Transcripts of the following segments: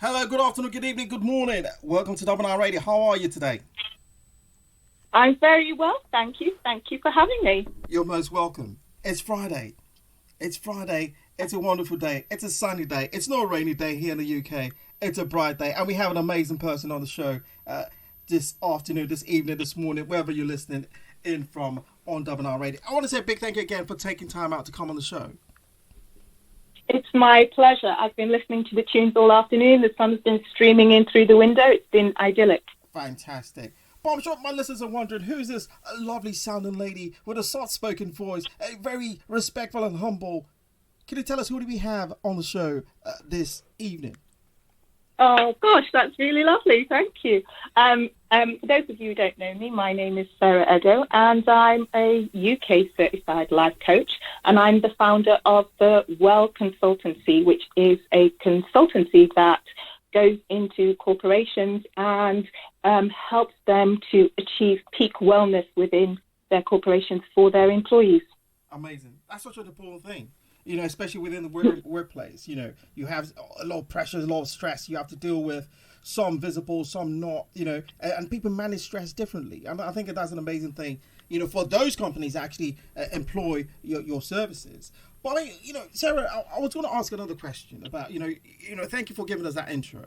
Hello, good afternoon, good evening, good morning. Welcome to Double9Radio. How are you today? I'm very well, thank you. Thank you for having me. You're most welcome. It's Friday. It's Friday. It's a wonderful day. It's a sunny day. It's not a rainy day here in the UK. It's a bright day. And we have an amazing person on the show this afternoon, this evening, this morning, wherever you're listening in from on Double9Radio. I want to say a big thank you again for taking time out to come on the show. It's my pleasure. I've been listening to the tunes all afternoon. The sun's been streaming in through the window. It's been idyllic. Fantastic. But I'm sure my listeners are wondering, who's this lovely sounding lady with a soft-spoken voice, very respectful and humble? Can you tell us who do we have on the show this evening? Oh, gosh, that's really lovely. Thank you. Those of you who don't know me, my name is Sarah Eddo, and I'm a UK certified life coach, and I'm the founder of the Well Consultancy, which is a consultancy that goes into corporations and helps them to achieve peak wellness within their corporations for their employees. Amazing. That's such an important thing. You know, especially within the workplace, you know, you have a lot of pressure, a lot of stress you have to deal with, some visible, some not, you know, and people manage stress differently. And I think that's an amazing thing, you know, for those companies that actually employ your services. But, you know, Sarah, I was going to ask another question about, you know, thank you for giving us that intro.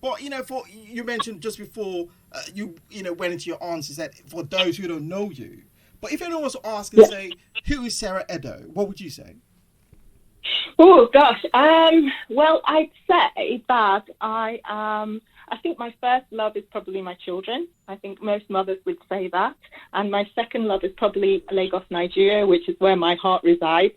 But, you know, you mentioned just before you went into your answers that for those who don't know you, but if anyone was to ask and say, who is Sarah Eddo, what would you say? Oh gosh. Well, I'd say that I think my first love is probably my children. I think most mothers would say that. And my second love is probably Lagos, Nigeria, which is where my heart resides.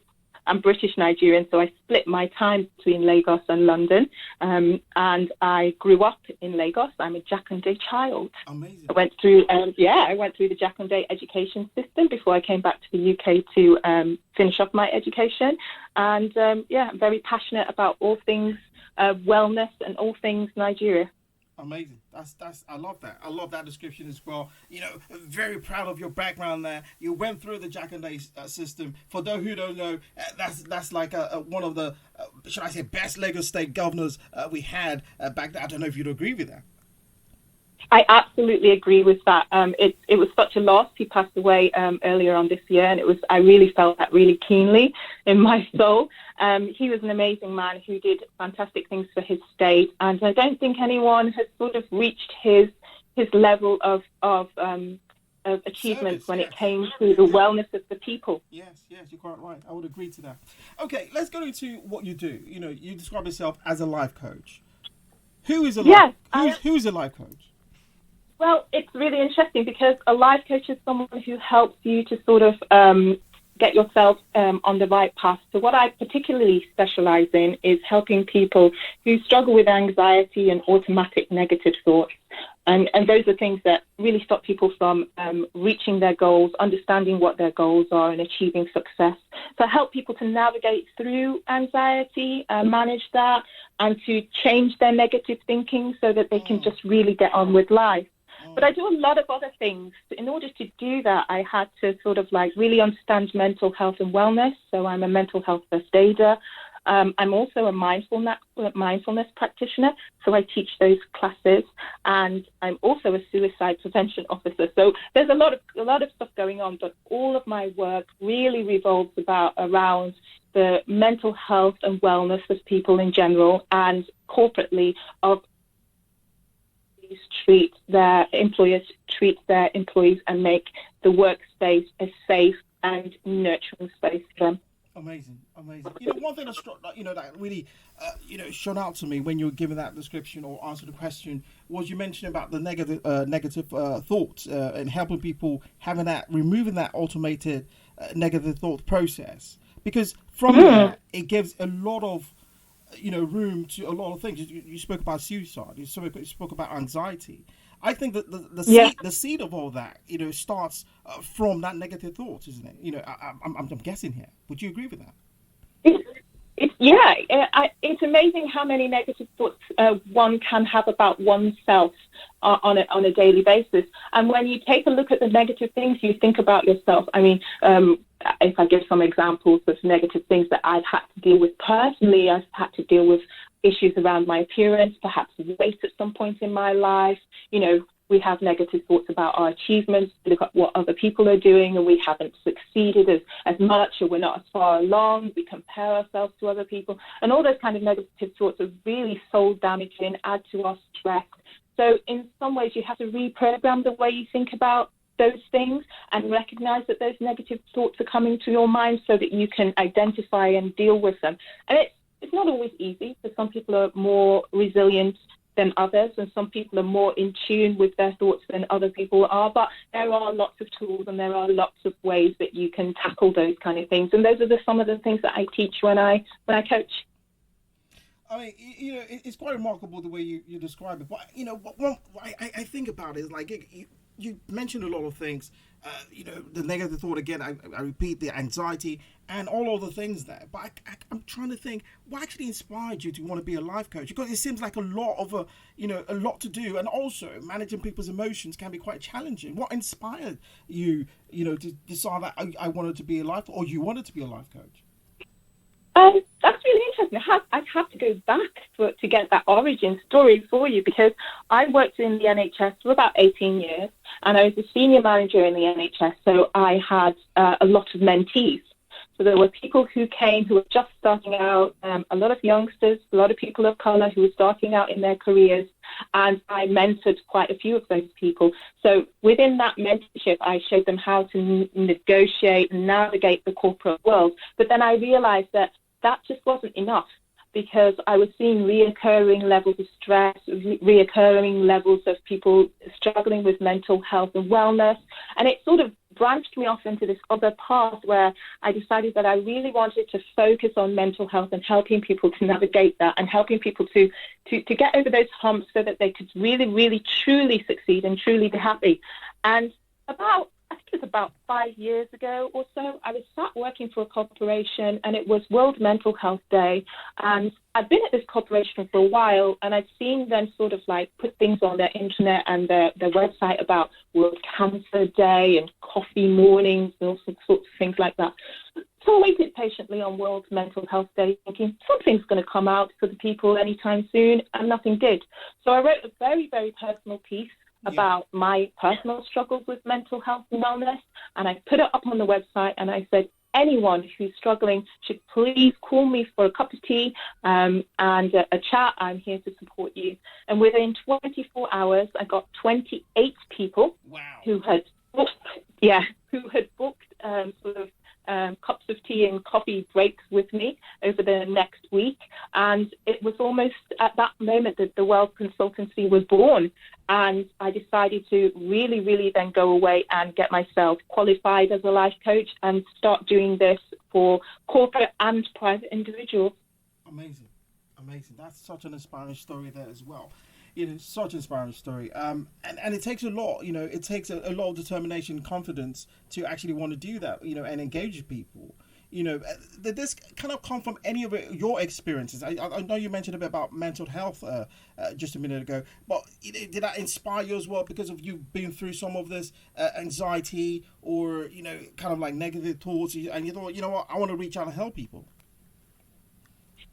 I'm British Nigerian, so I split my time between Lagos and London. And I grew up in Lagos. I'm a Jakande child. Amazing. I went through the Jakande education system before I came back to the UK to finish off my education. And I'm very passionate about all things wellness and all things Nigeria. Amazing. That's I love that. I love that description as well. You know, very proud of your background there. You went through the Jakande system. For those who don't know, that's like one of the should I say best Lagos State governors we had back then. I don't know if you'd agree with that. I absolutely agree with that. It was such a loss. He passed away earlier on this year, and I really felt that really keenly in my soul. He was an amazing man who did fantastic things for his state, and I don't think anyone has sort of reached his level of achievements when it came to the wellness of the people. Yes, you're quite right. I would agree to that. Okay, let's go into what you do. You know, you describe yourself as a life coach. Who is a who's a life coach? Well, it's really interesting because a life coach is someone who helps you to sort of get yourself on the right path. So what I particularly specialize in is helping people who struggle with anxiety and automatic negative thoughts. And those are things that really stop people from reaching their goals, understanding what their goals are, and achieving success. So I help people to navigate through anxiety, manage that, and to change their negative thinking so that they can just really get on with life. But I do a lot of other things. In order to do that, I had to sort of like really understand mental health and wellness. So I'm a mental health first aider. I'm also a mindfulness practitioner, so I teach those classes, and I'm also a suicide prevention officer. So there's a lot of stuff going on, but all of my work really revolves around the mental health and wellness of people in general, and corporately of employers treat their employees and make the workspace a safe and nurturing space for them. Amazing. You know, one thing that really, shone out to me when you were giving that description or answered the question was you mentioned about the negative thoughts and helping people removing that automated negative thought process, because from that it gives a lot of room to a lot of things. You spoke about suicide. You spoke about anxiety. I think that the seed of all that, starts from that negative thought, isn't it? I'm guessing here. Would you agree with that? It's amazing how many negative thoughts one can have about oneself on a daily basis. And when you take a look at the negative things you think about yourself, I mean, if I give some examples of negative things that I've had to deal with personally, I've had to deal with issues around my appearance, perhaps weight at some point in my life. We have negative thoughts about our achievements, look at what other people are doing, and we haven't succeeded as much, or we're not as far along. We compare ourselves to other people, and all those kind of negative thoughts are really soul damaging, add to our stress. So in some ways, you have to reprogram the way you think about those things and recognize that those negative thoughts are coming to your mind so that you can identify and deal with them. And it's not always easy, because some people are more resilient than others, and some people are more in tune with their thoughts than other people are. But there are lots of tools, and there are lots of ways that you can tackle those kind of things. And those are some of the things that I teach when I coach. I mean, it's quite remarkable the way you describe it. But, what I think about it is, like, you mentioned a lot of things, the negative thought, again, I repeat, the anxiety and all of the things there. But I'm trying to think, what actually inspired you to want to be a life coach? Because it seems like a lot to do, and also managing people's emotions can be quite challenging. What inspired you, to decide that I wanted to be a life, or you wanted to be a life coach? That's really interesting. I'd have to go back to get that origin story for you, because I worked in the NHS for about 18 years, and I was a senior manager in the NHS, so I had a lot of mentees. So there were people who came who were just starting out, a lot of youngsters, a lot of people of colour who were starting out in their careers, and I mentored quite a few of those people. So within that mentorship, I showed them how to negotiate and navigate the corporate world. But then I realised that just wasn't enough, because I was seeing reoccurring levels of stress, reoccurring levels of people struggling with mental health and wellness. And it sort of branched me off into this other path where I decided that I really wanted to focus on mental health and helping people to navigate that, and helping people to get over those humps so that they could really, really, truly succeed and truly be happy. And I think it was about 5 years ago or so, I was sat working for a corporation, and it was World Mental Health Day. And I'd been at this corporation for a while, and I'd seen them sort of like put things on their internet and their website about World Cancer Day and coffee mornings and all sorts of things like that. So I waited patiently on World Mental Health Day, thinking something's going to come out for the people anytime soon, and nothing did. So I wrote a very, very personal piece about my personal struggles with mental health and wellness, and I put it up on the website, and I said, anyone who's struggling should please call me for a cup of tea and a chat. I'm here to support you. And within 24 hours, I got 28 people who had booked cups of tea and coffee breaks with me over the next week. And it was almost at that moment that the World Consultancy was born. And I decided to really, really then go away and get myself qualified as a life coach and start doing this for corporate and private individuals. Amazing. That's such an inspiring story there as well. Such an inspiring story. And it takes a lot, it takes a lot of determination and confidence to actually want to do that, and engage with people. Did this kind of come from any of your experiences? I know you mentioned a bit about mental health just a minute ago, but did that inspire you as well because of you being through some of this anxiety or, kind of like negative thoughts, and you thought, what, I want to reach out and help people?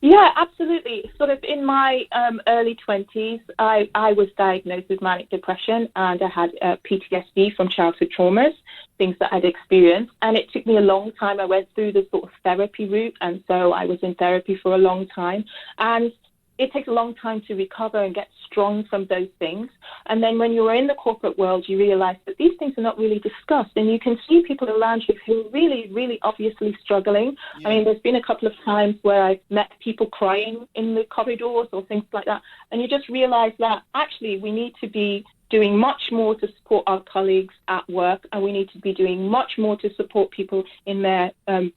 Yeah, absolutely. Sort of in my early 20s, I was diagnosed with Manic Depression, and I had PTSD from childhood traumas, things that I'd experienced. And it took me a long time. I went through the sort of therapy route, and so I was in therapy for a long time. And it takes a long time to recover and get strong from those things. And then when you're in the corporate world, you realize that these things are not really discussed. And you can see people around you who are really, really obviously struggling. Yeah. I mean, there's been a couple of times where I've met people crying in the corridors or things like that. And you just realize that actually we need to be doing much more to support our colleagues at work, and we need to be doing much more to support people in their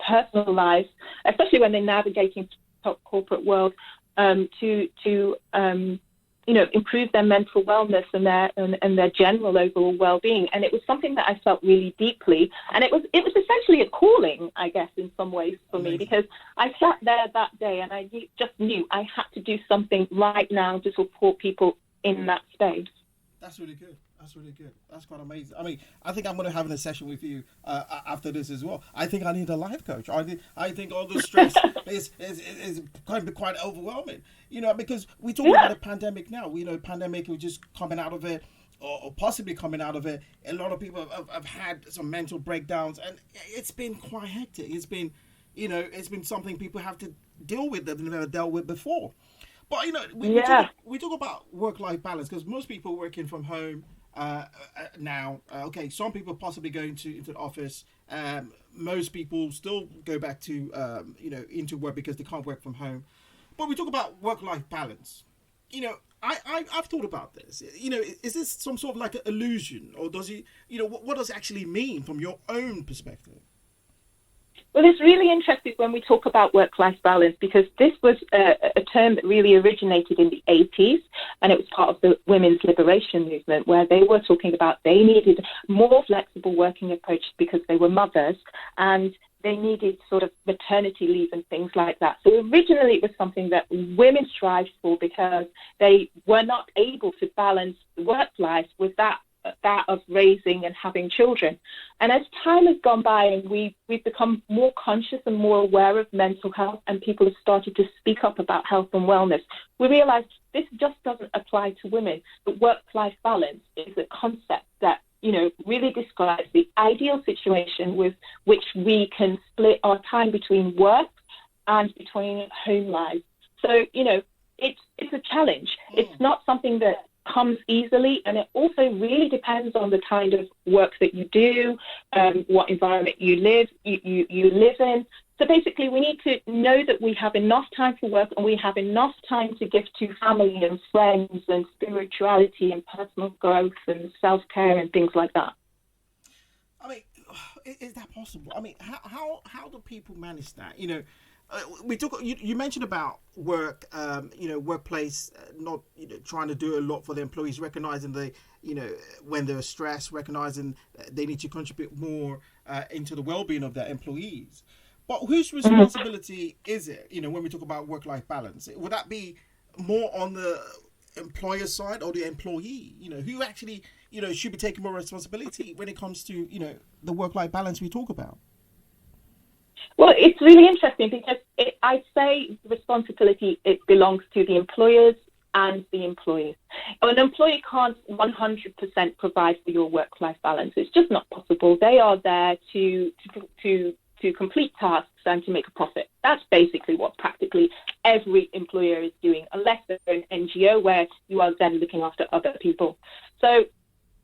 personal lives, especially when they're navigating the corporate world. To improve their mental wellness and their general overall well-being. And it was something that I felt really deeply, and it was essentially a calling, I guess, in some ways for me, because I sat there that day and I just knew I had to do something right now to support people in that space. That's really good. That's really good. That's quite amazing. I mean, I think I'm going to have a session with you after this as well. I think I need a life coach. I think all the stress is going to be quite overwhelming. Because we talk about a pandemic now. Pandemic, we're just coming out of it, or possibly coming out of it. A lot of people have had some mental breakdowns, and it's been quite hectic. It's been, it's been something people have to deal with that they've never dealt with before. But we talk about work-life balance because most people working from home now. Okay, some people possibly going into the office. Most people still go back to into work because they can't work from home. But we talk about work-life balance. I've thought about this. Is this some sort of like an illusion, or does it? What does it actually mean from your own perspective? Well, it's really interesting when we talk about work-life balance because this was a term that really originated in the 80s, and it was part of the women's liberation movement where they were talking about they needed more flexible working approaches because they were mothers and they needed sort of maternity leave and things like that. So originally it was something that women strived for because they were not able to balance work life with that of raising and having children. And as time has gone by and we've become more conscious and more aware of mental health and people have started to speak up about health and wellness, we realize this just doesn't apply to women. But work-life balance is a concept that really describes the ideal situation with which we can split our time between work and between home life. So, it's a challenge. It's not something that comes easily, and it also really depends on the kind of work that you do, what environment you live in. So basically, we need to know that we have enough time for work and we have enough time to give to family and friends and spirituality and personal growth and self-care and things like that. I mean, is that possible? I mean, how do people manage that? We talk. You mentioned about work, workplace, not trying to do a lot for the employees, recognizing when they're stressed, recognizing they need to contribute more into the well-being of their employees. But whose responsibility is it? When we talk about work-life balance, would that be more on the employer side or the employee? Who actually should be taking more responsibility when it comes to the work-life balance we talk about? Well, it's really interesting because I'd say responsibility, it belongs to the employers and the employees. An employee can't 100% provide for your work-life balance. It's just not possible. They are there to complete tasks and to make a profit. That's basically what practically every employer is doing, unless they're an NGO where you are then looking after other people. So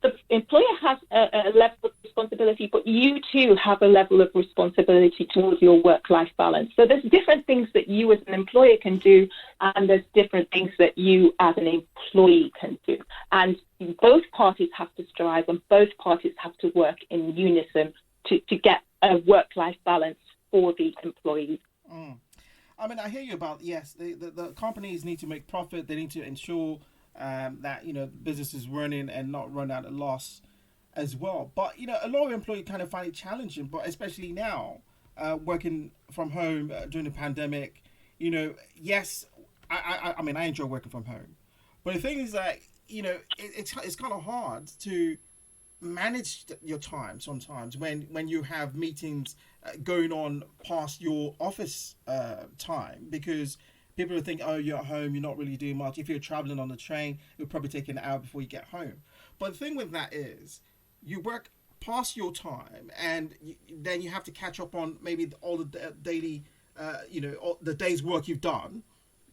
the employer has a level of responsibility, but you too have a level of responsibility towards your work-life balance. So there's different things that you as an employer can do, and there's different things that you as an employee can do. And both parties have to strive, and both parties have to work in unison to get a work-life balance for the employees. I mean, I hear you about, yes, the companies need to make profit. They need to ensure that business is running and not run out of loss as well. But a lot of employees kind of find it challenging, but especially now working from home during the pandemic. Yes, I mean I enjoy working from home, but the thing is that it's kind of hard to manage your time sometimes when you have meetings going on past your office time, because people will think, oh, you're at home, you're not really doing much. If you're traveling on the train, it'll probably take an hour before you get home. But the thing with that is you work past your time, and then you have to catch up on maybe all the daily, the day's work you've done.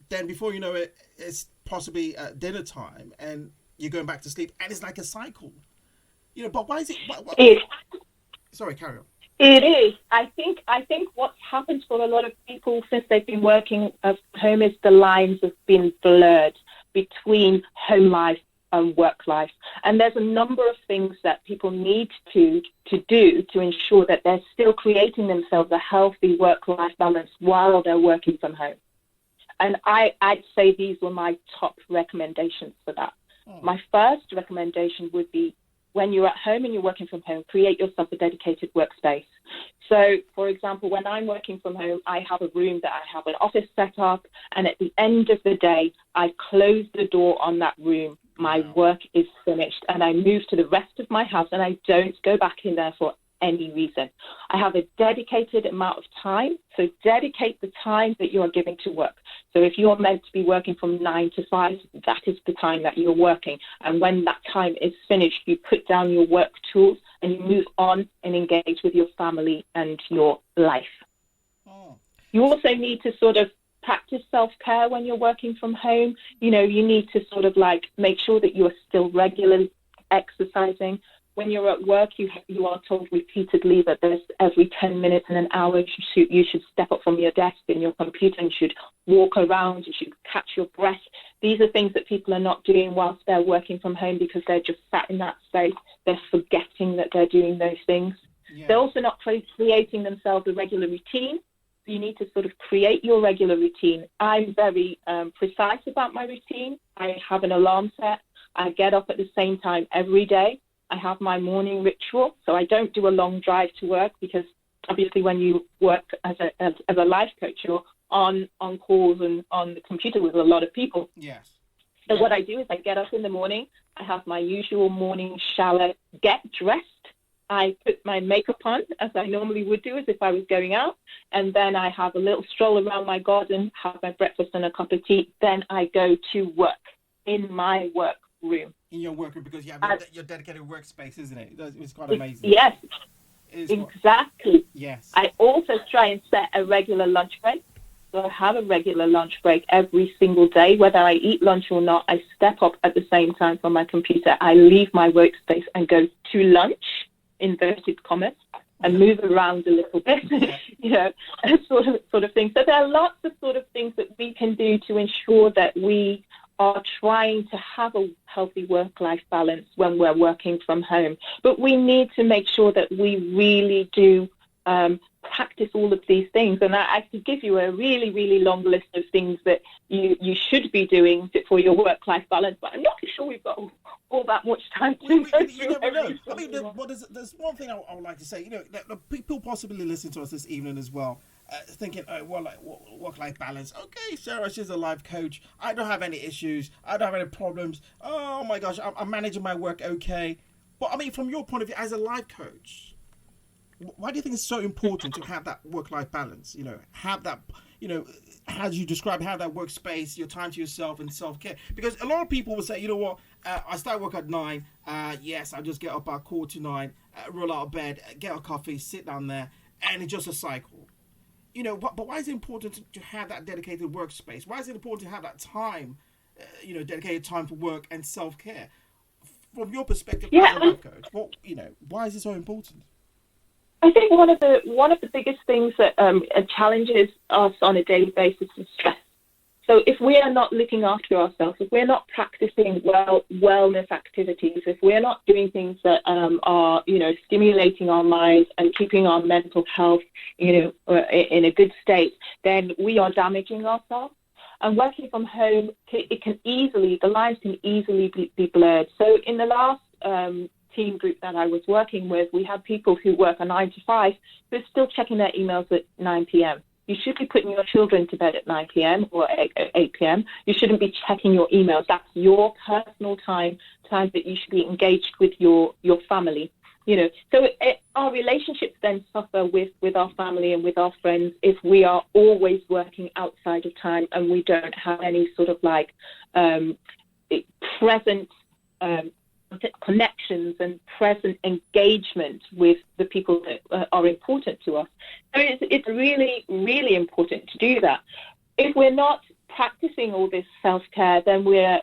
Then before you know it, it's possibly dinner time, and you're going back to sleep, and it's like a cycle. But why is it? Sorry, carry on. It is. I think what's happened for a lot of people since they've been working at home is the lines have been blurred between home life and work life. And there's a number of things that people need to do to ensure that they're still creating themselves a healthy work-life balance while they're working from home. And I'd say these were my top recommendations for that. My first recommendation would be, when you're at home and you're working from home, create yourself a dedicated workspace. So, for example, when I'm working from home, I have a room that I have an office set up, and at the end of the day, I close the door on that room my work is finished, and I move to the rest of my house, and I don't go back in there for any reason. I have a dedicated amount of time, so dedicate the time that you are giving to work. So if you're meant to be working from 9 to 5, that is the time that you're working. And when that time is finished, you put down your work tools and you move on and engage with your family and your life. You also need to sort of practice self-care when you're working from home. You know, you need to sort of like make sure that you are still regularly exercising. When you're at work, you are told repeatedly that there's every 10 minutes and an hour you should step up from your desk and your computer and should walk around, you should catch your breath. These are things that people are not doing whilst they're working from home because they're just sat in that space. They're forgetting that they're doing those things. Yeah. They're also not creating themselves a regular routine. You need to sort of create your regular routine. I'm very precise about my routine. I have an alarm set. I get up at the same time every day. I have my morning ritual, so I don't do a long drive to work because obviously when you work as a life coach, you're on calls and on the computer with a lot of people. Yes. So what I do is I get up in the morning, I have my usual morning shower, get dressed, I put my makeup on as I normally would do as if I was going out, and then I have a little stroll around my garden, have my breakfast and a cup of tea, then I go to work in my work room. In your work room, because you have your dedicated workspace, isn't it? It's quite amazing. Yes, exactly. Yes. I also try and set a regular lunch break. So I have a regular lunch break every single day. Whether I eat lunch or not, I step up at the same time from my computer. I leave my workspace and go to lunch, inverted commas, and move around a little bit, you know, sort of thing. So there are lots of sort of things that we can do to ensure that we are trying to have a healthy work-life balance when we're working from home. But we need to make sure that we really do practice all of these things. And I could give you a really, really long list of things that you should be doing for your work-life balance, but I'm not sure we've got all that much time to you never know. I mean, there's one thing I would like to say. You know, the people possibly listen to us this evening as well, thinking, oh, well, like work-life balance. Okay, Sarah, she's a life coach. I don't have any issues. I don't have any problems. Oh my gosh, I'm managing my work okay. But I mean, from your point of view as a life coach, why do you think it's so important to have that work-life balance? You know, have that, you know, how do you describe, have that workspace, your time to yourself and self-care? Because a lot of people will say, you know what, I start work at 9. Yes, I just get up at 8:45, roll out of bed, get a coffee, sit down there, and it's just a cycle. You know, but why is it important to have that dedicated workspace? Why is it important to have that time, dedicated time for work and self-care? From your perspective as a life coach, why is it so important? I think one of the biggest things that challenges us on a daily basis is stress. So if we are not looking after ourselves, if we're not practicing wellness activities, if we're not doing things that are, stimulating our minds and keeping our mental health, in a good state, then we are damaging ourselves. And working from home, the lines can easily be blurred. So in the last team group that I was working with, we had people who work a 9 to 5 who are still checking their emails at 9 p.m. You should be putting your children to bed at 9 p.m. or 8 p.m. You shouldn't be checking your emails. That's your personal time that you should be engaged with your family. So our relationships then suffer with our family and with our friends if we are always working outside of time and we don't have any sort of like present connections and present engagement with the people that are important to us. So it's really, really important to do that. If we're not practicing all this self-care, then we're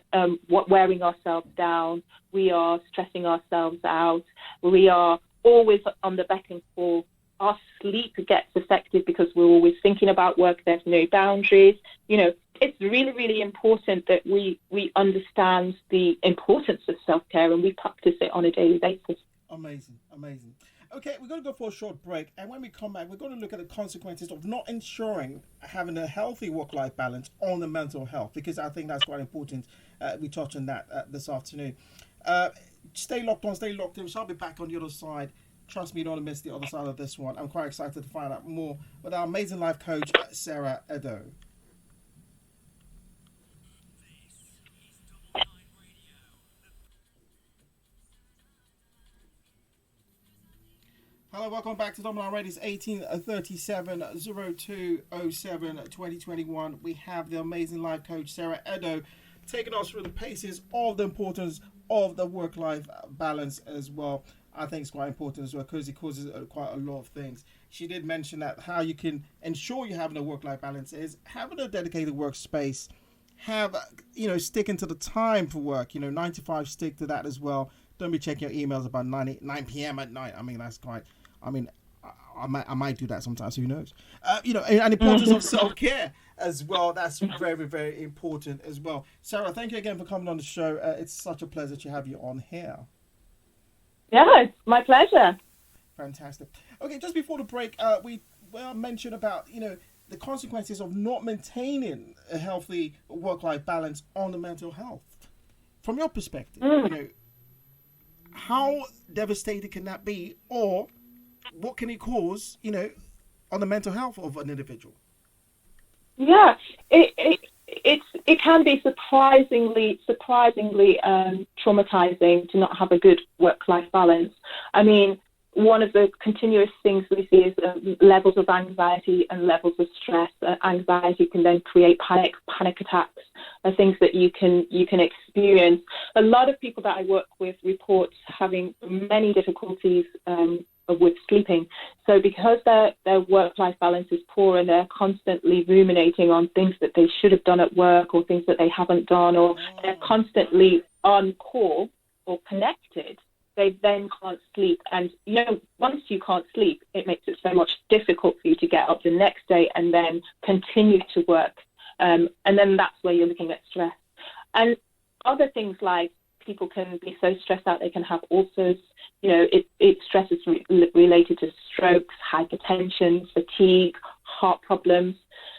wearing ourselves down, we are stressing ourselves out, we are always on the beck and call. Our sleep gets affected because we're always thinking about work, there's no boundaries. It's really, really important that we understand the importance of self-care and we practice it on a daily basis. Amazing. Okay, we're going to go for a short break, and when we come back, we're going to look at the consequences of not ensuring having a healthy work-life balance on the mental health, because I think that's quite important. We touched on that this afternoon. Stay locked on, stay locked in. So I'll be back on the other side. Trust me, you don't want to miss the other side of this one. I'm quite excited to find out more with our amazing life coach, Sarah Eddo. Hello, welcome back to Double9Radio. It's 1837-0207-2021. We have the amazing life coach, Sarah Eddo, taking us through the paces of the importance of the work-life balance as well. I think it's quite important as well because it causes quite a lot of things. She did mention that how you can ensure you're having a work-life balance is having a dedicated workspace, sticking to the time for work, 9 to 5, stick to that as well. Don't be checking your emails about 9 p.m. at night. I mean, that's quite... I might do that sometimes. Who knows? And importance of self-care as well. That's very, very important as well. Sarah, thank you again for coming on the show. It's such a pleasure to have you on here. Yeah, it's my pleasure. Fantastic. Okay, just before the break, we mentioned about the consequences of not maintaining a healthy work-life balance on the mental health. From your perspective, how devastating can that be, or what can it cause, on the mental health of an individual? Yeah, it can be surprisingly traumatizing to not have a good work-life balance. I mean, one of the continuous things we see is levels of anxiety and levels of stress. Anxiety can then create panic attacks, things that you can experience. A lot of people that I work with report having many difficulties with sleeping. So because their work-life balance is poor and they're constantly ruminating on things that they should have done at work or things that they haven't done, or they're constantly on call or connected, they then can't sleep. And, once you can't sleep, it makes it so much difficult for you to get up the next day and then continue to work. And then that's where you're looking at stress. And other things like people can be so stressed out they can have ulcers. Stress is related to strokes, hypertension, fatigue, heart problems.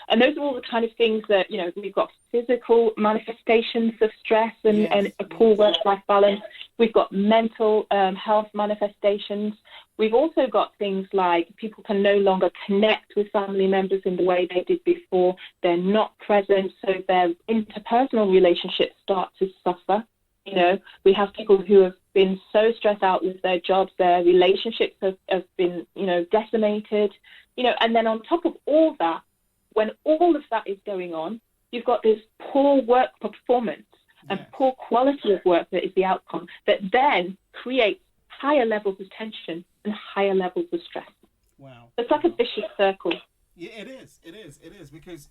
And those are all the kind of things that, we've got physical manifestations of stress and a poor work-life balance. We've got mental health manifestations. We've also got things like people can no longer connect with family members in the way they did before. They're not present, so their interpersonal relationships start to suffer. We have people who have been so stressed out with their jobs, their relationships have been, decimated, and then on top of all that, when all of that is going on, you've got this poor work performance and poor quality of work that is the outcome that then creates higher levels of tension and higher levels of stress. Wow. It's like a vicious circle. Yeah, it is because,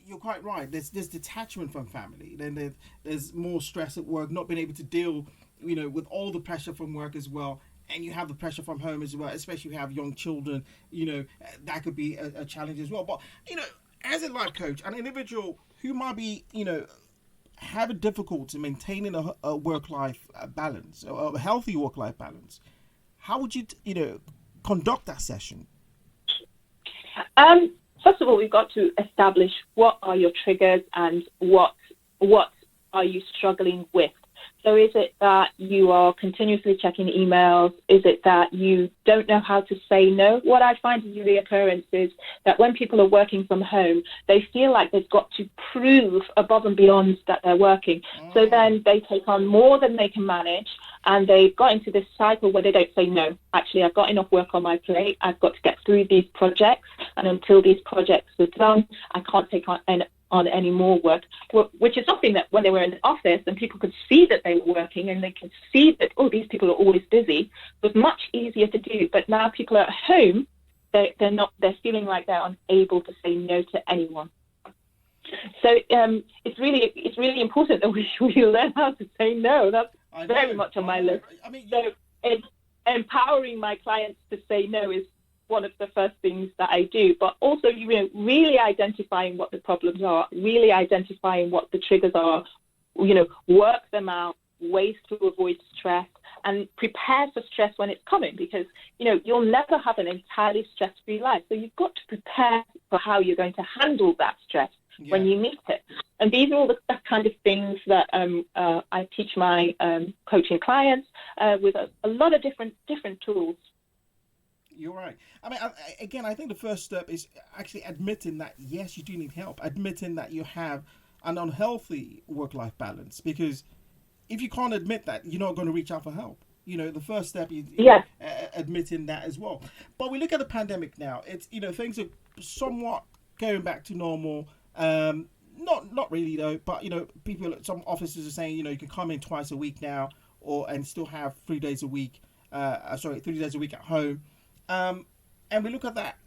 you're quite right. There's detachment from family. Then there's more stress at work, not being able to deal, with all the pressure from work as well. And you have the pressure from home as well, especially if you have young children, that could be a challenge as well. But, as a life coach, an individual who might be, having difficulty maintaining a work-life balance, a healthy work-life balance, how would you, conduct that session? First of all, we've got to establish what are your triggers and what are you struggling with. So is it that you are continuously checking emails? Is it that you don't know how to say no? What I find is the occurrence is that when people are working from home, they feel like they've got to prove above and beyond that they're working. So then they take on more than they can manage, and they've got into this cycle where they don't say no. Actually, I've got enough work on my plate. I've got to get through these projects, and until these projects are done, I can't take on any more work, which is something that when they were in the office and people could see that they were working and they could see that, these people are always busy, was much easier to do. But now people are at home, they're feeling like they're unable to say no to anyone. So it's really important that we learn how to say no. That's very much on my list. So empowering my clients to say no is one of the first things that I do, but also, really identifying what the problems are, really identifying what the triggers are, work them out, ways to avoid stress, and prepare for stress when it's coming, because, you'll never have an entirely stress-free life. So you've got to prepare for how you're going to handle that stress when you meet it. And these are all the kind of things that I teach my coaching clients with a lot of different tools. You're right. I think the first step is actually admitting that, yes, you do need help. Admitting that you have an unhealthy work-life balance. Because if you can't admit that, you're not going to reach out for help. The first step is Yeah. admitting that as well. But we look at the pandemic now. It's things are somewhat going back to normal. Not really though. But some offices are saying you can come in twice a week now, and still have 3 days a week. 3 days a week at home. And we look at that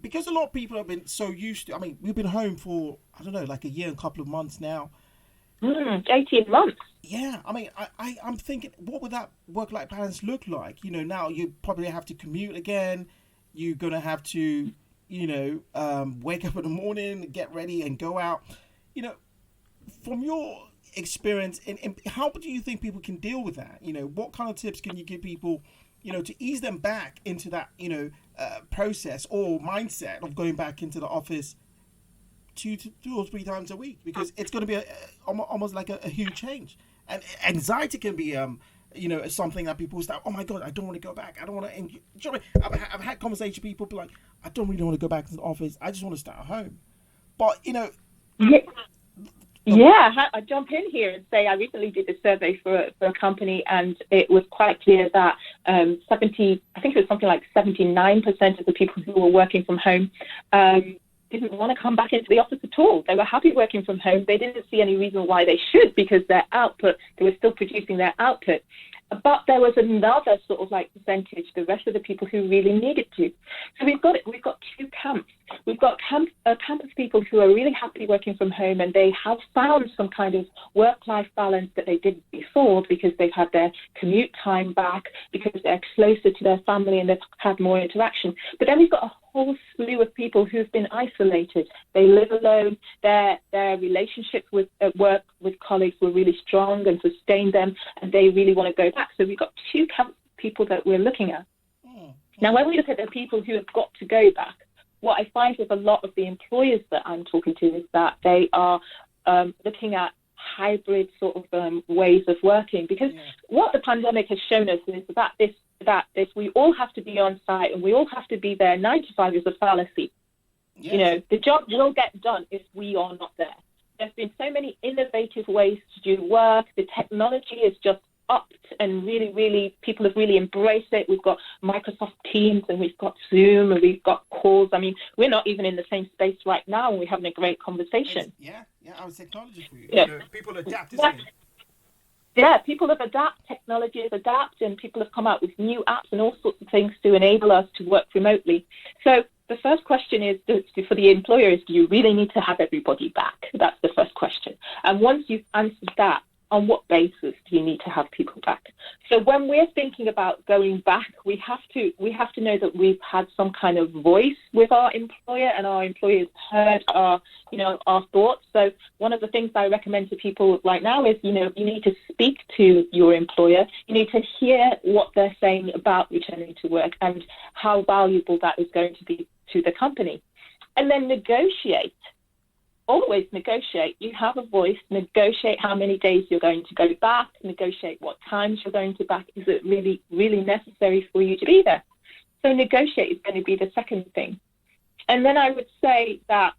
because a lot of people have been so used to. I mean, we've been home for I don't know, like a year and a couple of months now. 18 months. Yeah, I mean, I'm thinking, what would that work-life balance look like? Now you probably have to commute again. You're going to have to, wake up in the morning, get ready and go out. From your experience, and how do you think people can deal with that? What kind of tips can you give people, to ease them back into that, process or mindset of going back into the office 2 or 3 times a week, because it's going to be almost like a huge change. And anxiety can be, something that people start. Oh my God, I don't want to go back. I don't want to. You know what I mean? I've had conversations with people be like, I don't really want to go back to the office. I just want to stay at home. But Yeah, I jump in here and say I recently did a survey for a company, and it was quite clear that 79% of the people who were working from home didn't want to come back into the office at all. They were happy working from home. They didn't see any reason why they should, because they were still producing their output. But there was another sort of like percentage, the rest of the people who really needed to. So we've got 2 camps. We've got a camp of people who are really happy working from home, and they have found some kind of work-life balance that they didn't before, because they've had their commute time back, because they're closer to their family and they've had more interaction. But then we've got a whole slew of people who've been isolated. They live alone. Their relationships at work with colleagues were really strong and sustained them, and they really want to go back. So we've got 2 camps of people that we're looking at. Now, when we look at the people who have got to go back, what I find with a lot of the employers that I'm talking to is that they are looking at hybrid sort of ways of working, because what the pandemic has shown us is that we all have to be on site and we all have to be there 9 to 5 is a fallacy. Yes. The job will get done if we are not there. There's been so many innovative ways to do work. The technology is just upped, and really, really, people have really embraced it. We've got Microsoft Teams, and we've got Zoom, and we've got calls. I mean, we're not even in the same space right now, and we're having a great conversation. I was technology for you. Yeah. People adapt, isn't it? Yeah, people have adapted, technology has adapted, and people have come out with new apps and all sorts of things to enable us to work remotely. So the first question is, for the employer, is do you really need to have everybody back? That's the first question. And once you've answered that, on what basis do you need to have people back? So when we're thinking about going back, we have to know that we've had some kind of voice with our employer, and our employer has heard our thoughts. So one of the things I recommend to people right now is, you need to speak to your employer. You need to hear what they're saying about returning to work and how valuable that is going to be to the company. And then negotiate. Always negotiate. You have a voice. Negotiate how many days you're going to go back. Negotiate what times you're going to back. Is it really, really necessary for you to be there? So negotiate is going to be the second thing. And then I would say that,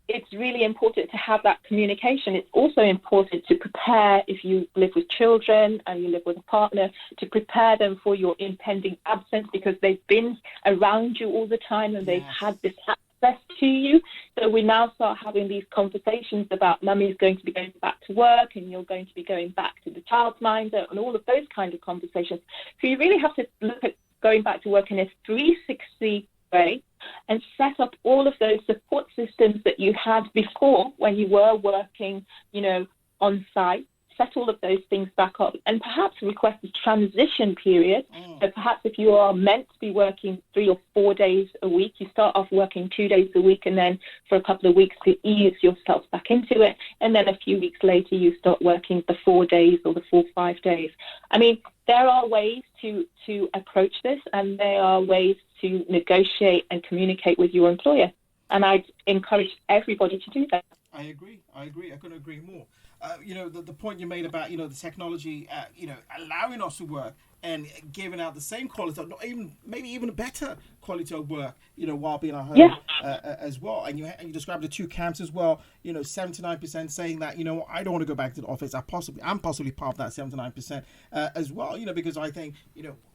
it's really important to have that communication. It's also important to prepare, if you live with children and you live with a partner, to prepare them for your impending absence, because they've been around you all the time and they've had this access to you. So we now start having these conversations about mummy's going to be going back to work and you're going to be going back to the childminder and all of those kind of conversations. So you really have to look at going back to work in a 360 way and set up all of those support systems that you had before when you were working, on site. Set all of those things back up, and perhaps request a transition period. So perhaps if you are meant to be working 3 or 4 days a week, you start off working 2 days a week, and then for a couple of weeks to ease yourself back into it. And then a few weeks later, you start working the 4 days or the full 5 days. I mean, there are ways to approach this, and there are ways to negotiate and communicate with your employer. And I'd encourage everybody to do that. I agree. I couldn't agree more. the point you made about, the technology, allowing us to work and giving out the same quality, not even maybe even a better quality of work, while being at home as well. And you described the two camps as well. 79% saying that, I don't want to go back to the office. I'm possibly part of that 79% as well. Because I think,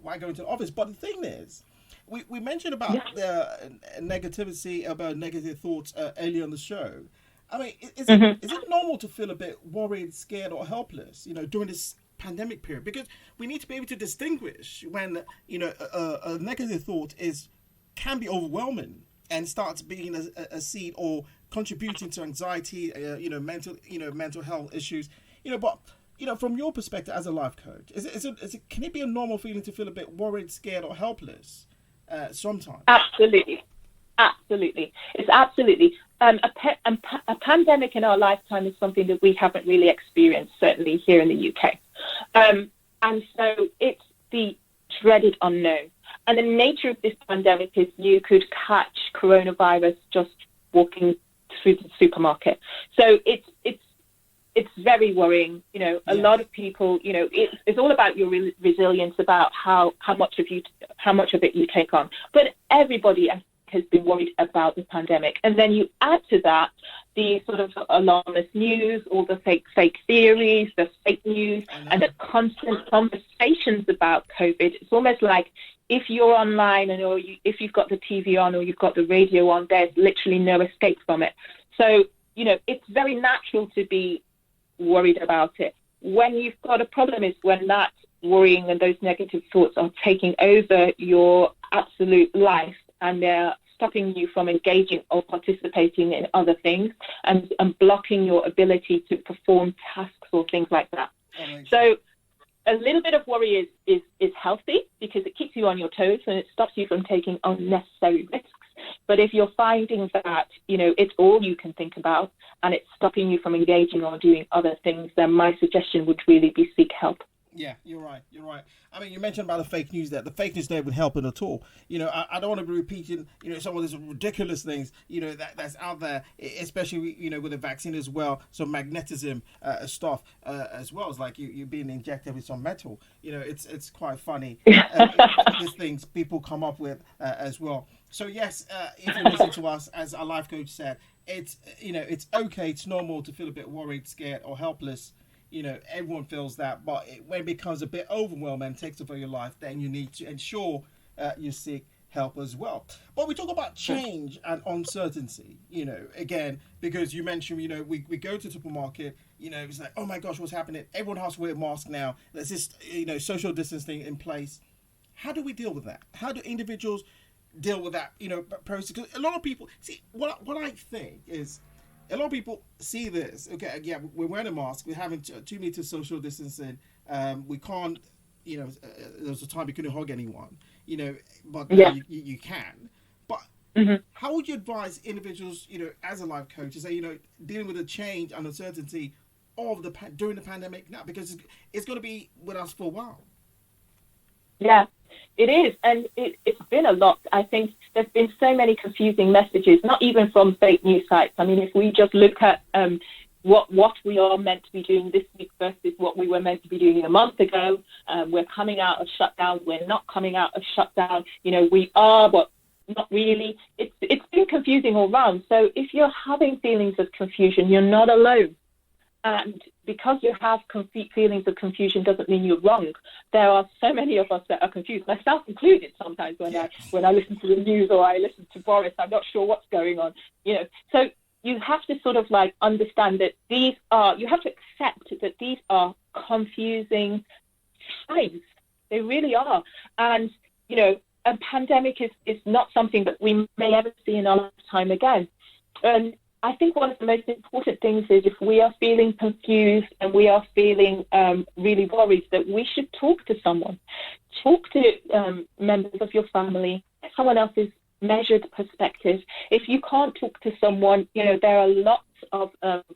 why go into the office? But the thing is, we mentioned about the negativity, about negative thoughts earlier on the show. I mean, is it normal to feel a bit worried, scared, or helpless, during this pandemic period? Because we need to be able to distinguish when, a negative thought can be overwhelming and starts being a seed or contributing to anxiety, mental health issues, but. From your perspective as a life coach, can it be a normal feeling to feel a bit worried, scared, or helpless sometimes? Absolutely. It's absolutely. A pandemic in our lifetime is something that we haven't really experienced, certainly here in the UK. And so it's the dreaded unknown. And the nature of this pandemic is you could catch coronavirus just walking through the supermarket. So it's very worrying. A lot of people, it's all about your resilience, about how much of it you take on. But everybody has been worried about the pandemic. And then you add to that the sort of alarmist news, all the fake theories, the fake news, and the constant conversations about COVID. It's almost like if you're online if you've got the TV on or you've got the radio on, there's literally no escape from it. So, it's very natural to be worried about it. When you've got a problem is when that worrying and those negative thoughts are taking over your absolute life and they're stopping you from engaging or participating in other things and blocking your ability to perform tasks or things like that. So a little bit of worry is healthy because it keeps you on your toes and it stops you from taking unnecessary risks. But if you're finding that, it's all you can think about and it's stopping you from engaging or doing other things, then my suggestion would really be seek help. Yeah, you're right. I mean, you mentioned about the fake news there. The fake news there would help in at all. I don't want to be repeating, some of these ridiculous things, that's out there, especially, with the vaccine as well. So magnetism stuff as well. It's like you're being injected with some metal. It's quite funny. These things people come up with as well. So yes, if you listen to us, as our life coach said, it's okay, it's normal to feel a bit worried, scared, or helpless. Everyone feels that, but when it becomes a bit overwhelming and takes over your life, then you need to ensure you seek help as well. But we talk about change and uncertainty, again, because you mentioned, we go to the supermarket, it's like, oh my gosh, what's happening? Everyone has to wear a mask now. There's this, social distancing in place. How do we deal with that? How do individuals deal with that, process? Because a lot of people, see, what I think is, a lot of people see this. Okay, yeah, we're wearing a mask. We're having 2 meters social distancing. We can't, there was a time you couldn't hug anyone, but you can. But how would you advise individuals, as a life coach, to say, dealing with the change and uncertainty of during the pandemic now, because it's going to be with us for a while? Yeah, it is. And it's been a lot. I think there's been so many confusing messages, not even from fake news sites. I mean, if we just look at what we are meant to be doing this week versus what we were meant to be doing a month ago, we're coming out of shutdown. We're not coming out of shutdown. We are, but not really. It's been confusing all round. So if you're having feelings of confusion, you're not alone. And because you have feelings of confusion doesn't mean you're wrong. There are so many of us that are confused, myself included. Sometimes when I listen to the news or I listen to Boris, I'm not sure what's going on. So you have to sort of like understand that you have to accept that these are confusing times. They really are. And a pandemic is not something that we may ever see in our lifetime again. And I think one of the most important things is if we are feeling confused and we are feeling really worried, that we should talk to someone. Talk to members of your family, someone else's measured perspective. If you can't talk to someone, there are lots of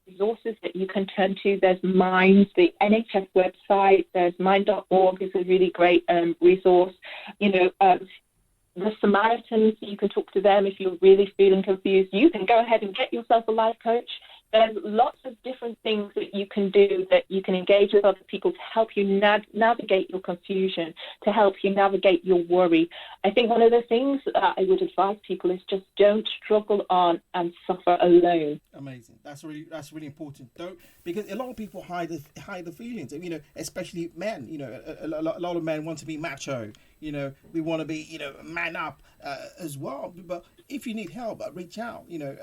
resources that you can turn to. There's Mind, the NHS website. There's Mind.org is a really great resource. The Samaritans, you can talk to them if you're really feeling confused. You can go ahead and get yourself a life coach. there's lots of different things that you can do, that you can engage with other people to help you navigate your confusion, to help you navigate your worry. I think one of the things that I would advise people is just don't struggle on and suffer alone. Amazing. That's really important. Because a lot of people hide the feelings. You know, especially men. You know, a lot of men want to be macho. You know, we want to be, you know, man up as well. But if you need help, reach out. You know.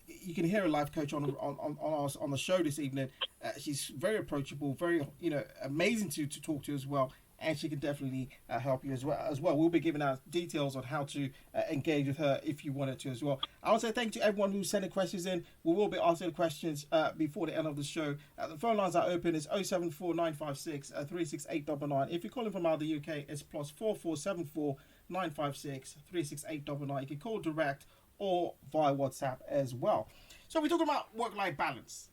You can hear a life coach on the show this evening. She's very approachable, very, you know, amazing to talk to as well, and she can definitely help you as well. We'll be giving out details on how to engage with her if you wanted to as well. I want to say thank you to everyone who's sending questions in. We will be answering questions before the end of the show. The phone lines are open. It's 074 956 36899. If you're calling from out of the UK, it's +4474 956 36899. You can call direct or via WhatsApp as well. So we're talking about work-life balance.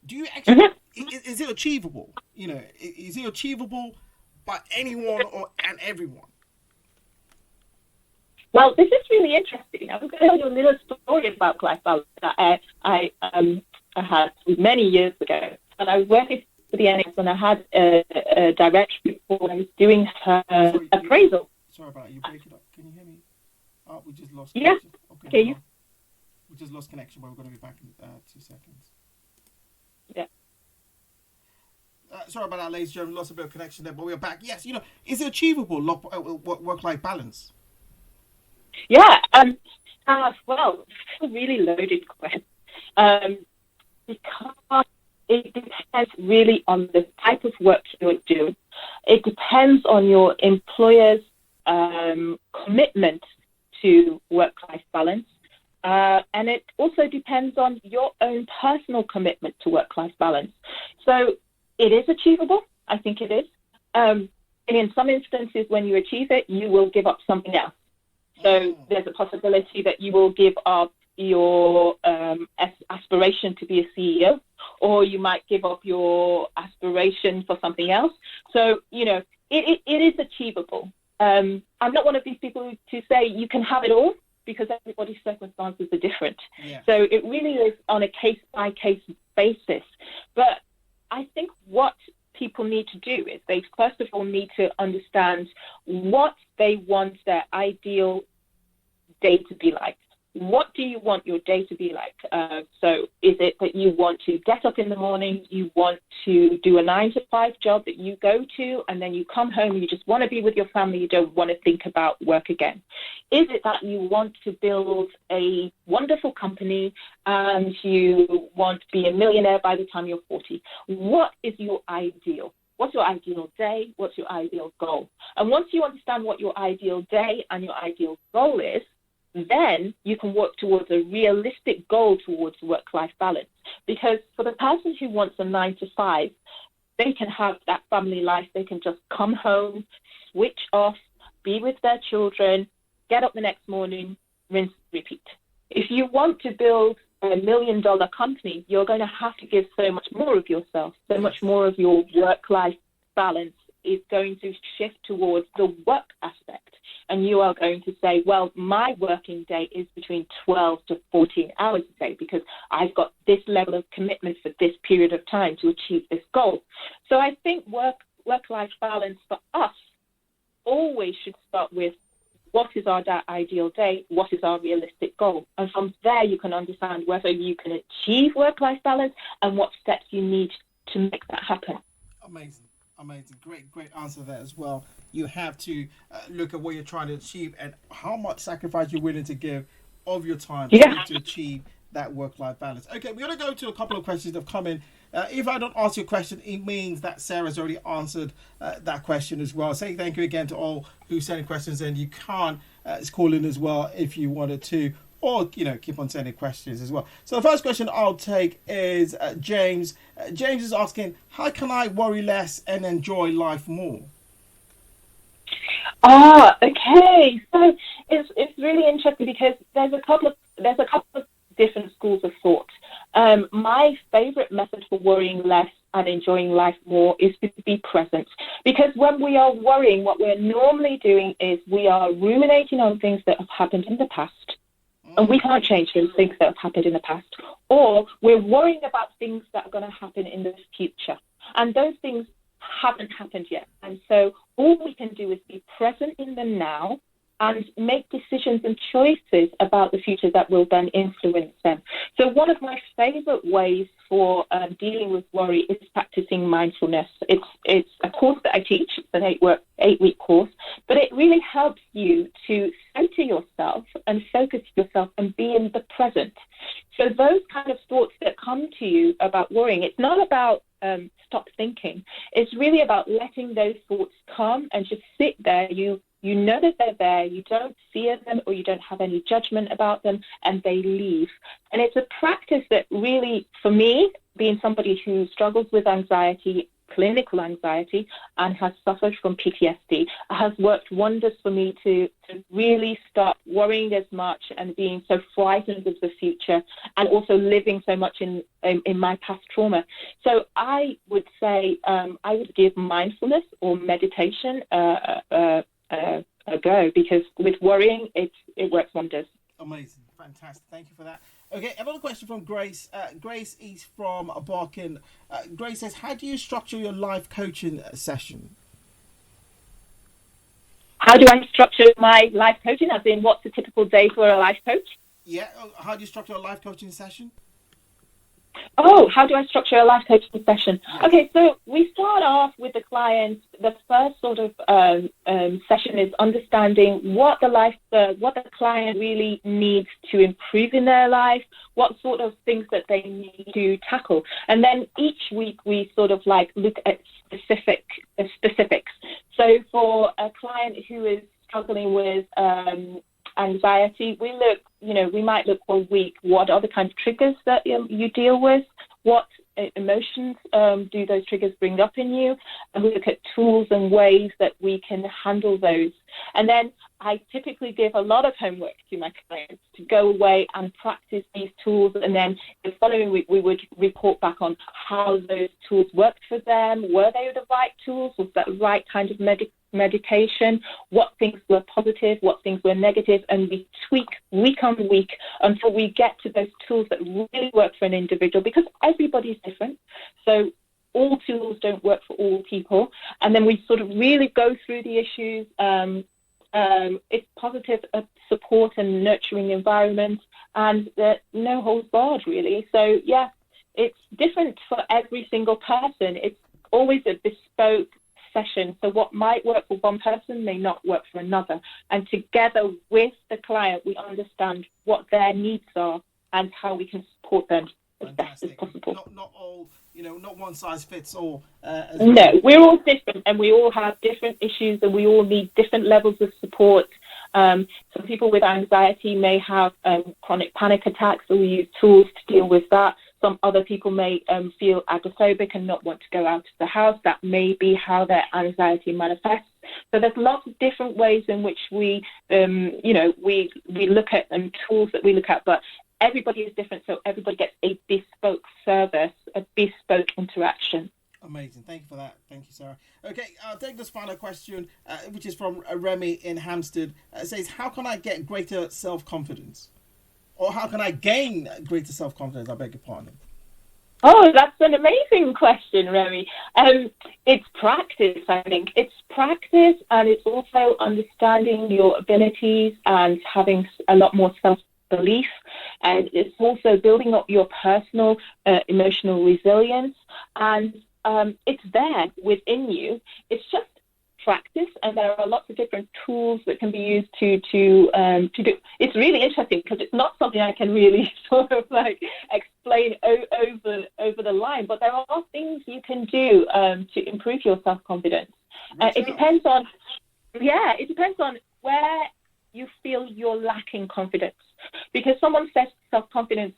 Do you actually, is it achievable? You know, is it achievable by anyone and everyone? Well, this is really interesting. I'm going to tell you a little story about work-life balance that I had many years ago. And I was working for the NHS, and I had a director when I was doing her appraisal. Sorry about that. You break it up. Can you hear me? Oh, we just lost connection. Okay. Okay. We just lost connection, but we're going to be back in 2 seconds. Yeah. Sorry about that, ladies and gentlemen. Lost a bit of connection there, but we're back. Yes, you know, is it achievable, work-life balance? Yeah. Well, it's a really loaded question. Because it depends really on the type of work you're doing. It depends on your employer's commitment to work-life balance, and it also depends on your own personal commitment to work-life balance. So it is achievable. I think it is. And in some instances, when you achieve it, you will give up something else. So there's a possibility that you will give up your aspiration to be a CEO, or you might give up your aspiration for something else. So, you know, it is achievable. I'm not one of these people to say you can have it all, because everybody's circumstances are different. Yeah. So it really is on a case-by-case basis. But I think what people need to do is they first of all need to understand what they want their ideal day to be like. What do you want your day to be like? So is it that you want to get up in the morning, you want to do a 9-to-5 job that you go to, and then you come home, you just want to be with your family, you don't want to think about work again? Is it that you want to build a wonderful company and you want to be a millionaire by the time you're 40? What is your ideal? What's your ideal day? What's your ideal goal? And once you understand what your ideal day and your ideal goal is, then you can work towards a realistic goal towards work-life balance. Because for the person who wants a 9-to-5, they can have that family life. They can just come home, switch off, be with their children, get up the next morning, rinse, repeat. If you want to build a $1 million company, you're going to have to give so much more of yourself, so much more of your work-life balance is going to shift towards the work aspect. And you are going to say, well, my working day is between 12 to 14 hours a day because I've got this level of commitment for this period of time to achieve this goal. So I think work-life balance for us always should start with what is our ideal day, what is our realistic goal. And from there, you can understand whether you can achieve work-life balance and what steps you need to make that happen. Amazing. Great answer there as well. You have to look at what you're trying to achieve and how much sacrifice you're willing to give of your time to achieve that work-life balance. Okay, we're going to go to a couple of questions that have come in. If I don't answer your question, it means that Sarah's already answered that question as well. Say thank you again to all who sent questions in. You can call in as well if you wanted to, or, you know, keep on sending questions as well. So the first question I'll take is James. James is asking, how can I worry less and enjoy life more? Okay. So it's really interesting because there's a couple of different schools of thought. My favorite method for worrying less and enjoying life more is to be present. Because when we are worrying, what we're normally doing is we are ruminating on things that have happened in the past. And we can't change those things that have happened in the past. Or we're worrying about things that are going to happen in the future. And those things haven't happened yet. And so all we can do is be present in the now and make decisions and choices about the future that will then influence them. So one of my favorite ways for dealing with worry is practicing mindfulness. It's a course that I teach. It's an 8-week course, but it really helps you to center yourself and focus yourself and be in the present. So those kind of thoughts that come to you about worrying, it's not about stop thinking. It's really about letting those thoughts come and just sit there. You know that they're there, you don't fear them or you don't have any judgment about them, and they leave. And it's a practice that really, for me, being somebody who struggles with anxiety, clinical anxiety, and has suffered from PTSD, has worked wonders for me to really stop worrying as much and being so frightened of the future, and also living so much in my past trauma. So I would say I would give mindfulness or meditation a go, because with worrying, it works wonders. Amazing. Fantastic. Thank you for that. Okay, another question from Grace. Grace is from Barking. Grace says, how do you structure your life coaching session? How do I structure my life coaching? As in, what's a typical day for a life coach? Yeah, how do you structure a life coaching session? Oh, how do I structure a life coaching session? Yes. Okay, so we start off with the client. The first sort of session is understanding what the client really needs to improve in their life, what sort of things that they need to tackle. And then each week we sort of like look at specifics. So for a client who is struggling with anxiety, we might look for a week. What are the kind of triggers that you deal with? What emotions do those triggers bring up in you? And we look at tools and ways that we can handle those. And then I typically give a lot of homework to my clients to go away and practice these tools. And then the following week, we would report back on how those tools worked for them. Were they the right tools? Was that the right kind of medication? What things were positive? What things were negative? And we tweak week on week until we get to those tools that really work for an individual, because everybody's different. So all tools don't work for all people. And then we sort of really go through the issues. It's positive support and nurturing environment, and no holds barred, really. So, yeah, it's different for every single person. It's always a bespoke session. So what might work for one person may not work for another. And together with the client, we understand what their needs are and how we can support them as best as possible. Not all, not one size fits all. No, we're all different, and we all have different issues, and we all need different levels of support. Some people with anxiety may have chronic panic attacks, so we use tools to deal with that. Some other people may feel agoraphobic and not want to go out of the house. That may be how their anxiety manifests. So there's lots of different ways in which we look at, and tools that we look at, but everybody is different, so everybody gets a bespoke service, a bespoke interaction. Amazing. Thank you for that. Thank you, Sarah. Okay, I'll take this final question, which is from Remy in Hampstead. It says, how can I get greater self-confidence? Or how can I gain greater self-confidence? I beg your pardon. Oh, that's an amazing question, Remy. It's practice, I think. It's practice, and it's also understanding your abilities and having a lot more self-belief. And it's also building up your personal emotional resilience. And it's there within you. It's just practice, and there are lots of different tools that can be used to do. It's really interesting because it's not something I can really sort of like explain over the line, but there are things you can do to improve your self-confidence. It depends on where you feel you're lacking confidence. Because someone says self-confidence,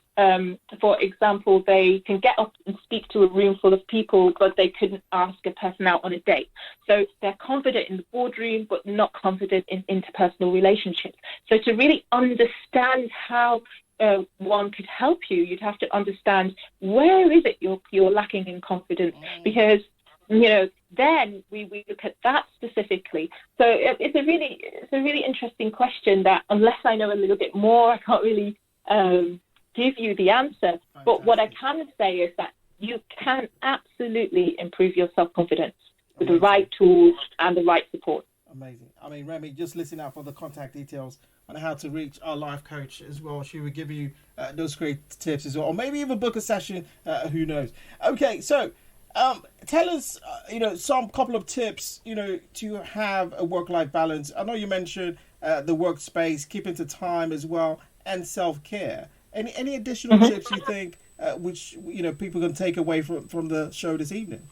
for example, they can get up and speak to a room full of people, but they couldn't ask a person out on a date. So they're confident in the boardroom, but not confident in interpersonal relationships. So to really understand how one could help you, you'd have to understand where is it you're lacking in confidence. Because then we look at that specifically. So it's a really interesting question that, unless I know a little bit more, I can't really give you the answer. Fantastic. But what I can say is that you can absolutely improve your self-confidence with the right tools and the right support. Amazing. I mean, Remy, just listen out for the contact details on how to reach our life coach as well. She will give you those great tips as well, or maybe even book a session. Who knows? Okay, so tell us, some couple of tips, to have a work-life balance. I know you mentioned the workspace, keeping to time as well, and self-care. Any additional tips you think which people can take away from the show this evening?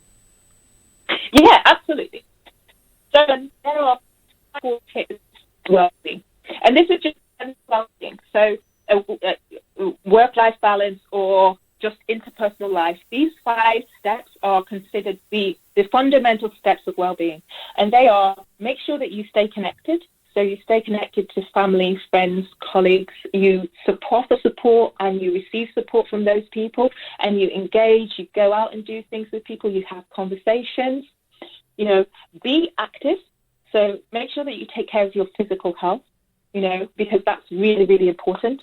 Yeah, absolutely. So there are 4 tips to well-being, and this is just well-being. So work-life balance or just interpersonal life. These 5 steps are considered the fundamental steps of well-being, and they are: make sure that you stay connected. So you stay connected to family, friends, colleagues. You offer support and you receive support from those people, and you engage. You go out and do things with people. You have conversations. Be active. So make sure that you take care of your physical health, because that's really, really important.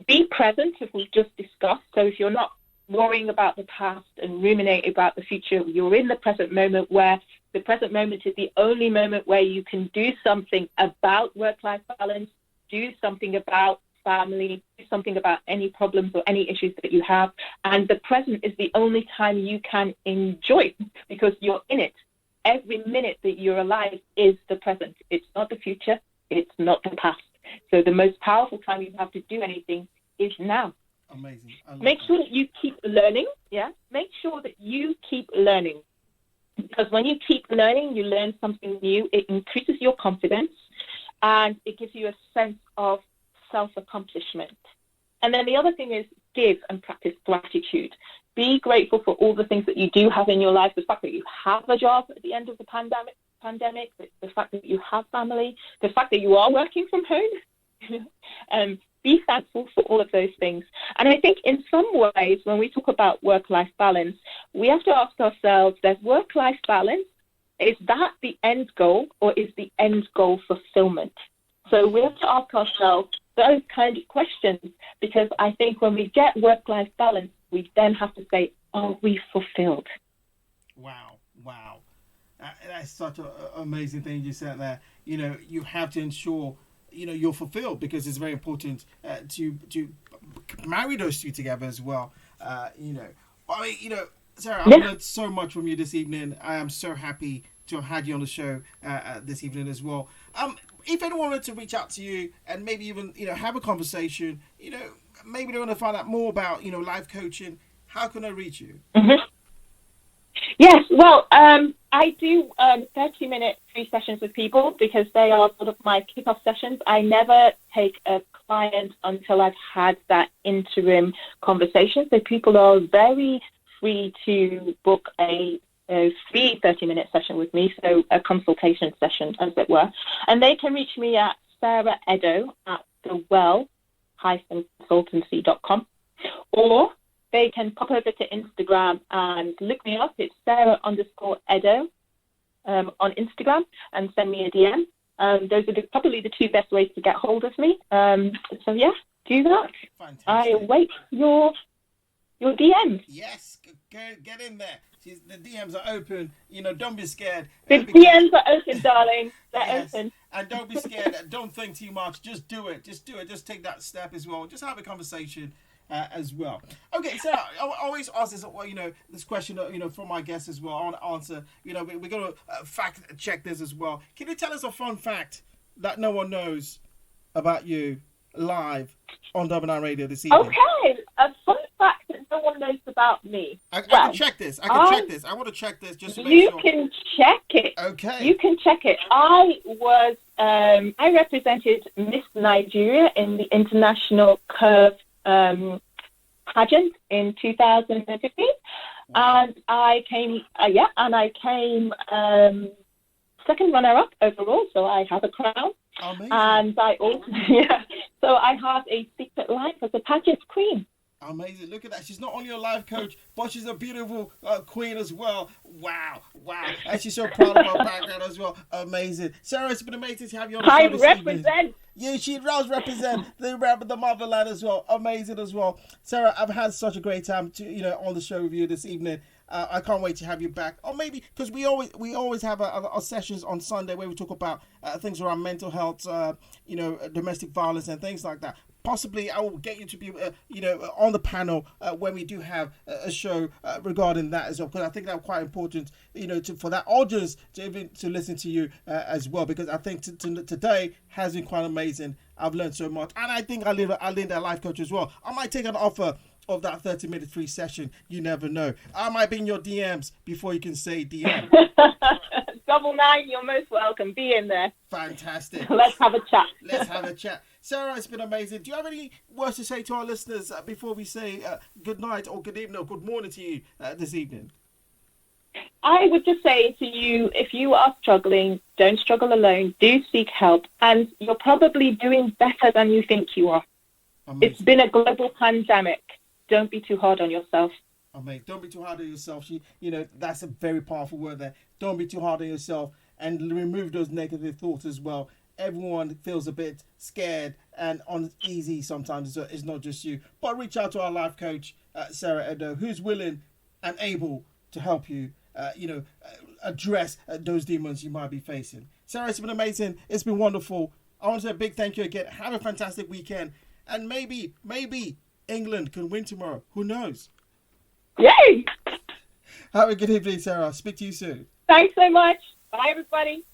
Be present, as we've just discussed. So if you're not worrying about the past and ruminating about the future, you're in the present moment, where the present moment is the only moment where you can do something about work-life balance, do something about family, do something about any problems or any issues that you have. And the present is the only time you can enjoy it, because you're in it. Every minute that you're alive is the present. It's not the future. It's not the past. So the most powerful time you have to do anything is now. Amazing. Make sure that you keep learning. Yeah. Make sure that you keep learning. Because when you keep learning, you learn something new. It increases your confidence, and it gives you a sense of self-accomplishment. And then the other thing is give and practice gratitude. Be grateful for all the things that you do have in your life. The fact that you have a job at the end of the pandemic, the fact that you have family, the fact that you are working from home. Be thankful for all of those things. And I think in some ways, when we talk about work-life balance, we have to ask ourselves, does work-life balance, is that the end goal, or is the end goal fulfillment? So we have to ask ourselves those kind of questions, because I think when we get work-life balance, we then have to say, are we fulfilled? Wow. That's such an amazing thing you said there. You have to ensure you're fulfilled, because it's very important to marry those two together as well. Sarah, I've learned so much from you this evening. I am so happy to have had you on the show this evening as well. If anyone wanted to reach out to you and maybe even have a conversation, maybe they want to find out more about life coaching, how can I reach you? Mm-hmm. Yes, well, I do 30-minute free sessions with people, because they are sort of my kick-off sessions. I never take a client until I've had that interim conversation. So people are very free to book a free 30-minute session with me, so a consultation session, as it were. And they can reach me at Sarah Eddo at thewell-consultancy.com, or they can pop over to Instagram and look me up. It's Sarah_Eddo on Instagram, and send me a DM. Those are probably the 2 best ways to get hold of me. So yeah, do that. Fantastic. I await your DMs. Yes, get in there. The DMs are open. Don't be scared. The DMs are open, darling. They're open. And don't be scared. Don't think too much. Just do it. Just take that step as well. Just have a conversation as well. Okay, so I always ask this, this question, from my guests as well. I want to answer. We're going to fact check this as well. Can you tell us a fun fact that no one knows about you live on Double9Radio this evening? Okay, a fun fact that no one knows about me. I can check this. I want to check this just to make sure. You can check it. Okay. You can check it. I represented Miss Nigeria in the International Curve pageant in 2015. Wow. And I came, second runner-up overall, so I have a crown. Amazing. And I also, so I have a secret life as a pageant queen. Amazing. Look at that. She's not only a life coach, but she's a beautiful queen as well. Wow. And she's so proud of her background as well. Amazing. Sarah, it's been amazing to have you on the show this evening. Yeah, she does represent the motherland as well. Amazing as well. Sarah, I've had such a great time on the show with you this evening. I can't wait to have you back. Or maybe, because we always have our sessions on Sunday where we talk about things around mental health, domestic violence and things like that. Possibly I will get you to be, on the panel when we do have a show regarding that as well, because I think that's quite important, for that audience to listen to you as well, because I think today has been quite amazing. I've learned so much, and I think I'll leave a life coach as well. I might take an offer of that 30-minute free session. You never know. I might be in your DMs before you can say DM. Double9, you're most welcome. Be in there. Fantastic. Let's have a chat. Sarah, it's been amazing. Do you have any words to say to our listeners before we say good night or good evening or good morning to you this evening? I would just say to you, if you are struggling, don't struggle alone. Do seek help. And you're probably doing better than you think you are. Amazing. It's been a global pandemic. Don't be too hard on yourself. Don't be too hard on yourself. That's a very powerful word there. Don't be too hard on yourself, and remove those negative thoughts as well. Everyone feels a bit scared and uneasy sometimes. So it's not just you. But reach out to our life coach, Sarah Eddo, who's willing and able to help you, address those demons you might be facing. Sarah, it's been amazing. It's been wonderful. I want to say a big thank you again. Have a fantastic weekend. And maybe England can win tomorrow. Who knows? Yay! Have a good evening, Sarah. Speak to you soon. Thanks so much. Bye, everybody.